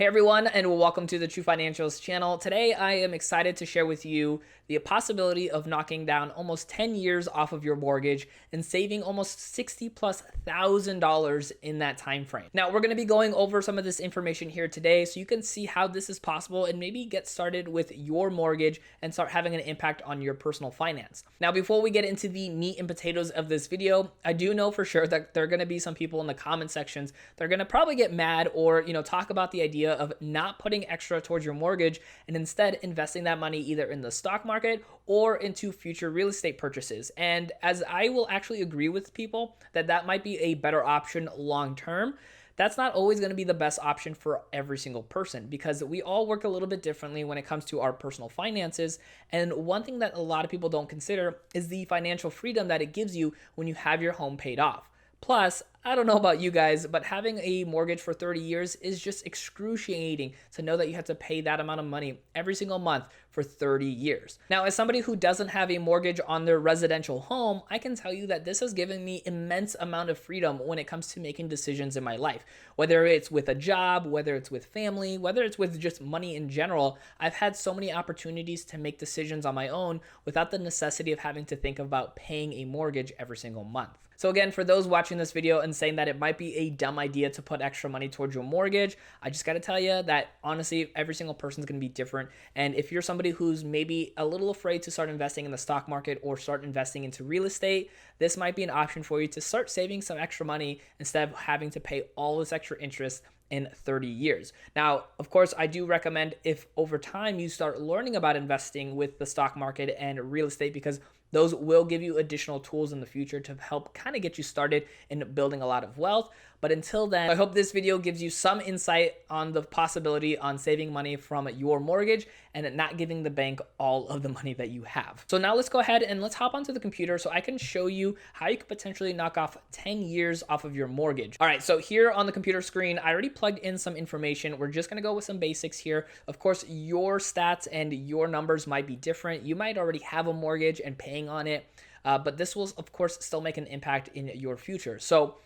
Hey everyone, and welcome to the TruFinancials channel. Today I am excited to share with you the possibility of knocking down almost 10 years off of your mortgage and saving almost $60,000+ in that time frame. Now we're going to be going over some of this information here today so you can see how this is possible and maybe get started with your mortgage and start having an impact on your personal finance. Now before we get into the meat and potatoes of this video, I do know for sure that there are going to be some people in the comment sections that are going to probably get mad or talk about the idea of not putting extra towards your mortgage and instead investing that money either in the stock market or into future real estate purchases. And as I will actually agree with people that might be a better option long term, that's not always going to be the best option for every single person because we all work a little bit differently when it comes to our personal finances. And one thing that a lot of people don't consider is the financial freedom that it gives you when you have your home paid off. Plus, I don't know about you guys, but having a mortgage for 30 years is just excruciating to know that you have to pay that amount of money every single month for 30 years. Now, as somebody who doesn't have a mortgage on their residential home, I can tell you that this has given me immense amount of freedom when it comes to making decisions in my life. Whether it's with a job, whether it's with family, whether it's with just money in general, I've had so many opportunities to make decisions on my own without the necessity of having to think about paying a mortgage every single month. So again, for those watching this video and saying that it might be a dumb idea to put extra money towards your mortgage, I just got to tell you that honestly, every single person is going to be different. And if you're somebody who's maybe a little afraid to start investing in the stock market or start investing into real estate, this might be an option for you to start saving some extra money instead of having to pay all this extra interest in 30 years. Now, of course, I do recommend if over time you start learning about investing with the stock market and real estate, because those will give you additional tools in the future to help kind of get you started in building a lot of wealth. But until then, I hope this video gives you some insight on the possibility on saving money from your mortgage and not giving the bank all of the money that you have. So now let's go ahead and let's hop onto the computer so I can show you how you could potentially knock off 10 years off of your mortgage. All right, so here on the computer screen, I already plugged in some information. We're just gonna go with some basics here. Of course, your stats and your numbers might be different. You might already have a mortgage and paying on it, but this will, of course, still make an impact in your future. So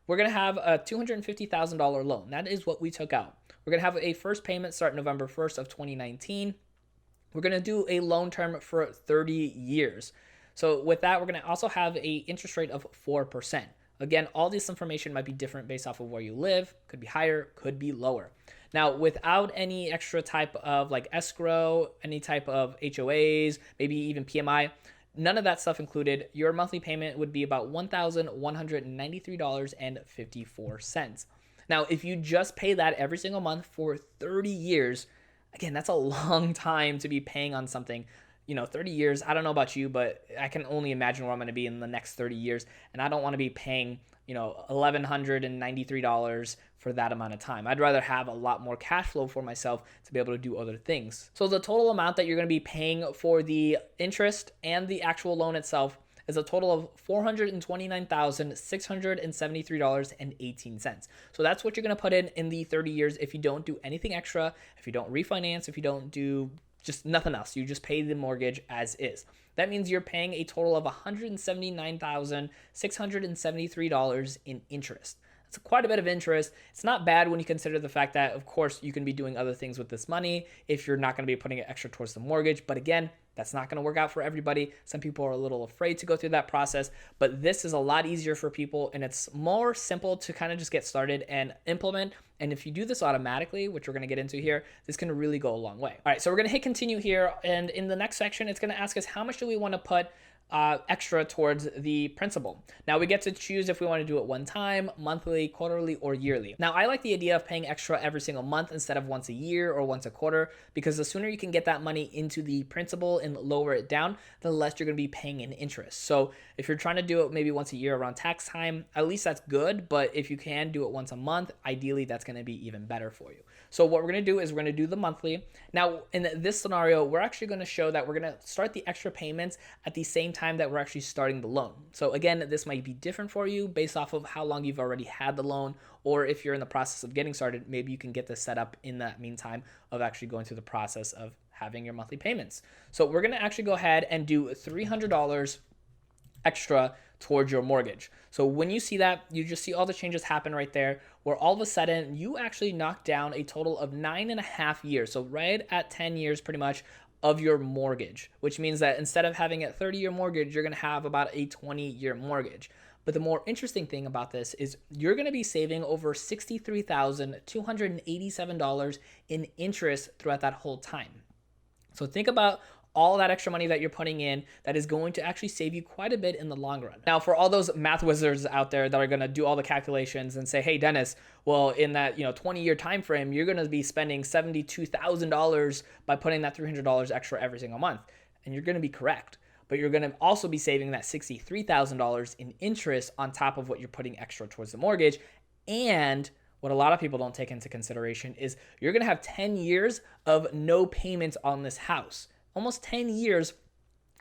we're going to have a $250,000 loan. That is what we took out. We're going to have a first payment start November 1st of 2019. We're going to do a loan term for 30 years. So with that, we're going to also have a interest rate of 4%. Again, all this information might be different based off of where you live. Could be higher, could be lower. Now, without any extra type of like escrow, any type of HOAs, maybe even PMI, none of that stuff included, your monthly payment would be about $1,193.54. Now, if you just pay that every single month for 30 years, again, that's a long time to be paying on something. 30 years, I don't know about you, but I can only imagine where I'm going to be in the next 30 years. And I don't want to be paying, $1,193 for that amount of time. I'd rather have a lot more cash flow for myself to be able to do other things. So the total amount that you're going to be paying for the interest and the actual loan itself is a total of $429,673.18. So that's what you're going to put in the 30 years if you don't do anything extra, if you don't refinance, if you don't do just nothing else. You just pay the mortgage as is. That means you're paying a total of $179,673 in interest. It's quite a bit of interest. It's not bad when you consider the fact that, of course, you can be doing other things with this money if you're not going to be putting it extra towards the mortgage. But again, that's not going to work out for everybody. Some people are a little afraid to go through that process, but this is a lot easier for people and it's more simple to kind of just get started and implement. And if you do this automatically, which we're going to get into here, this can really go a long way. All right, so we're going to hit continue here. And in the next section, it's going to ask us how much do we want to put extra towards the principal. Now we get to choose if we want to do it one time, monthly, quarterly, or yearly. Now I like the idea of paying extra every single month instead of once a year or once a quarter, because the sooner you can get that money into the principal and lower it down, the less you're going to be paying in interest. So if you're trying to do it maybe once a year around tax time, at least that's good. But if you can do it once a month, ideally that's going to be even better for you. So what we're going to do is we're going to do the monthly. Now in this scenario, we're actually going to show that we're going to start the extra payments at the same time that we're actually starting the loan. So again, this might be different for you based off of how long you've already had the loan, or if you're in the process of getting started, maybe you can get this set up in that meantime of actually going through the process of having your monthly payments. So we're going to actually go ahead and do $300 extra towards your mortgage. So when you see that, you just see all the changes happen right there, where all of a sudden you actually knock down a total of 9.5 years. So right at 10 years pretty much of your mortgage, which means that instead of having a 30-year mortgage, you're going to have about a 20-year mortgage. But the more interesting thing about this is you're going to be saving over $63,287 in interest throughout that whole time. So think about all that extra money that you're putting in that is going to actually save you quite a bit in the long run. Now, for all those math wizards out there that are going to do all the calculations and say, hey, Dennis, well, in that 20-year time frame, you're going to be spending $72,000 by putting that $300 extra every single month. And you're going to be correct. But you're going to also be saving that $63,000 in interest on top of what you're putting extra towards the mortgage. And what a lot of people don't take into consideration is you're going to have 10 years of no payments on this house. Almost 10 years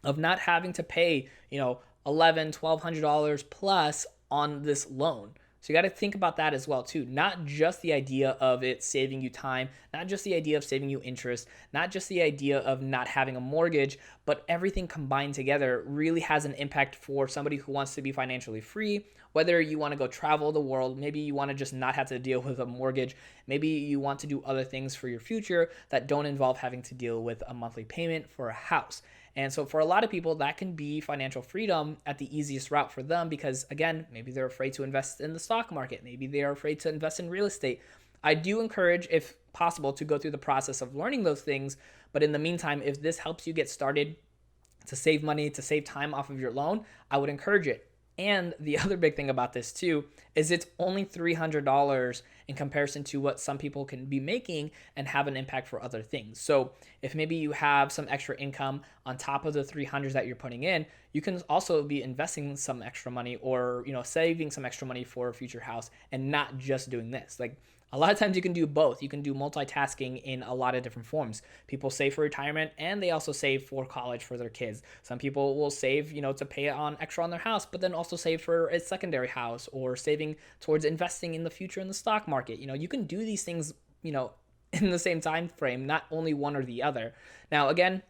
of not having to pay, $1,100, $1,200 plus on this loan. So you got to think about that as well too. Not just the idea of it saving you time, not just the idea of saving you interest, not just the idea of not having a mortgage, but everything combined together really has an impact for somebody who wants to be financially free. Whether you want to go travel the world, maybe you want to just not have to deal with a mortgage, maybe you want to do other things for your future that don't involve having to deal with a monthly payment for a house. And so for a lot of people, that can be financial freedom at the easiest route for them because, again, maybe they're afraid to invest in the stock market. Maybe they're afraid to invest in real estate. I do encourage, if possible, to go through the process of learning those things. But in the meantime, if this helps you get started to save money, to save time off of your loan, I would encourage it. And the other big thing about this too is it's only $300 in comparison to what some people can be making and have an impact for other things. So if maybe you have some extra income on top of the $300 that you're putting in, you can also be investing some extra money or saving some extra money for a future house and not just doing this. Like a lot of times you can do both. You can do multitasking in a lot of different forms. People save for retirement and they also save for college for their kids. Some people will save, to pay on extra on their house, but then also save for a secondary house or saving towards investing in the future in the stock market. You can do these things, in the same time frame, not only one or the other. Now, again,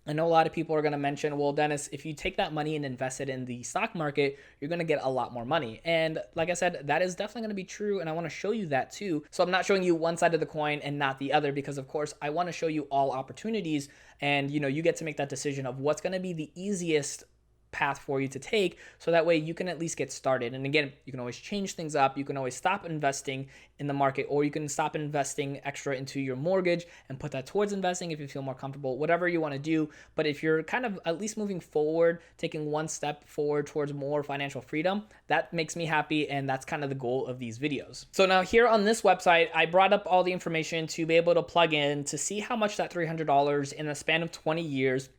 I know a lot of people are going to mention, well, Dennis, if you take that money and invest it in the stock market, you're going to get a lot more money. And like I said, that is definitely going to be true. And I want to show you that too. So I'm not showing you one side of the coin and not the other, because of course I want to show you all opportunities and, you get to make that decision of what's going to be the easiest path for you to take, so that way you can at least get started. And again, you can always change things up. You can always stop investing in the market, or you can stop investing extra into your mortgage and put that towards investing if you feel more comfortable, whatever you want to do. But if you're kind of at least moving forward, taking one step forward towards more financial freedom, that makes me happy. And that's kind of the goal of these videos. So now here on this website, I brought up all the information to be able to plug in to see how much that $300 in a span of 20 years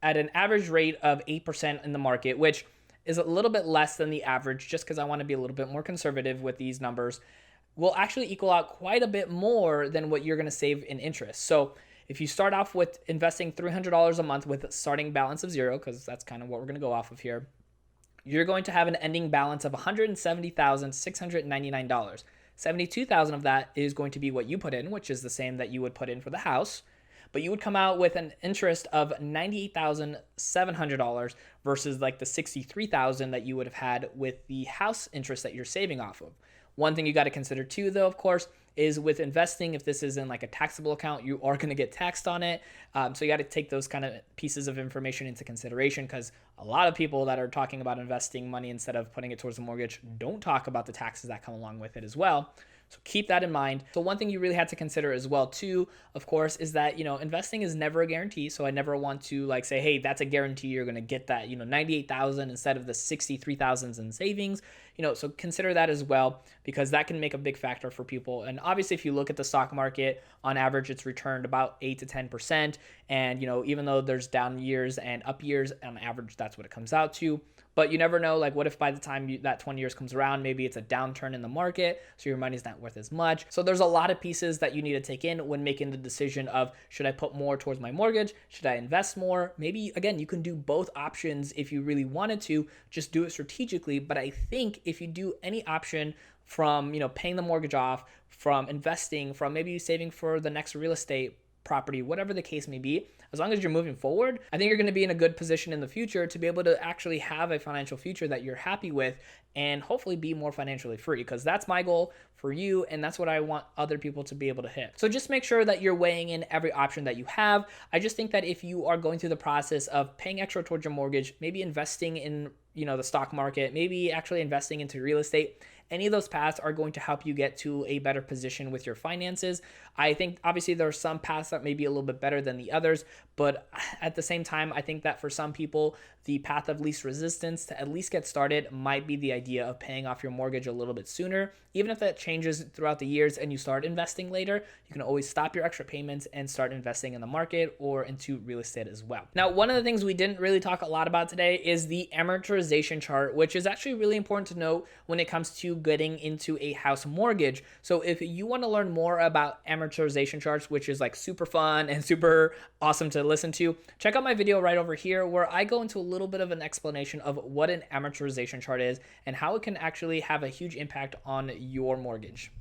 at an average rate of 8% in the market, which is a little bit less than the average, just because I want to be a little bit more conservative with these numbers, will actually equal out quite a bit more than what you're going to save in interest. So if you start off with investing $300 a month with a starting balance of zero, because that's kind of what we're going to go off of here, you're going to have an ending balance of $170,699. $72,000 of that is going to be what you put in, which is the same that you would put in for the house. But you would come out with an interest of $98,700 versus like the $63,000 that you would have had with the house interest that you're saving off of. One thing you got to consider too, though, of course, is with investing, if this is in like a taxable account, you are going to get taxed on it. So you got to take those kind of pieces of information into consideration, because a lot of people that are talking about investing money instead of putting it towards a mortgage don't talk about the taxes that come along with it as well. So keep that in mind. So one thing you really have to consider as well too, of course, is that, investing is never a guarantee. So I never want to like say, hey, that's a guarantee you're going to get that, 98,000 instead of the 63,000 in savings, so consider that as well, because that can make a big factor for people. And obviously, if you look at the stock market, on average, it's returned about 8 to 10%. And, even though there's down years and up years, on average, that's what it comes out to. But you never know, like what if by the time that 20 years comes around, maybe it's a downturn in the market, so your money's not worth as much. So there's a lot of pieces that you need to take in when making the decision of, should I put more towards my mortgage? Should I invest more? Maybe, again, you can do both options if you really wanted to, just do it strategically. But I think if you do any option from, paying the mortgage off, from investing, from maybe saving for the next real estate property, whatever the case may be. As long as you're moving forward, I think you're going to be in a good position in the future to be able to actually have a financial future that you're happy with and hopefully be more financially free, because that's my goal for you and that's what I want other people to be able to hit. So just make sure that you're weighing in every option that you have. I just think that if you are going through the process of paying extra towards your mortgage, maybe investing in, the stock market, maybe actually investing into real estate, any of those paths are going to help you get to a better position with your finances. I think obviously there are some paths that may be a little bit better than the others, but at the same time, I think that for some people, the path of least resistance to at least get started might be the idea of paying off your mortgage a little bit sooner. Even if that changes throughout the years and you start investing later, you can always stop your extra payments and start investing in the market or into real estate as well. Now, one of the things we didn't really talk a lot about today is the amortization chart, which is actually really important to know when it comes to getting into a house mortgage. So if you want to learn more about amortization charts, which is like super fun and super awesome to listen to, check out my video right over here where I go into a little bit of an explanation of what an amortization chart is and how it can actually have a huge impact on your mortgage.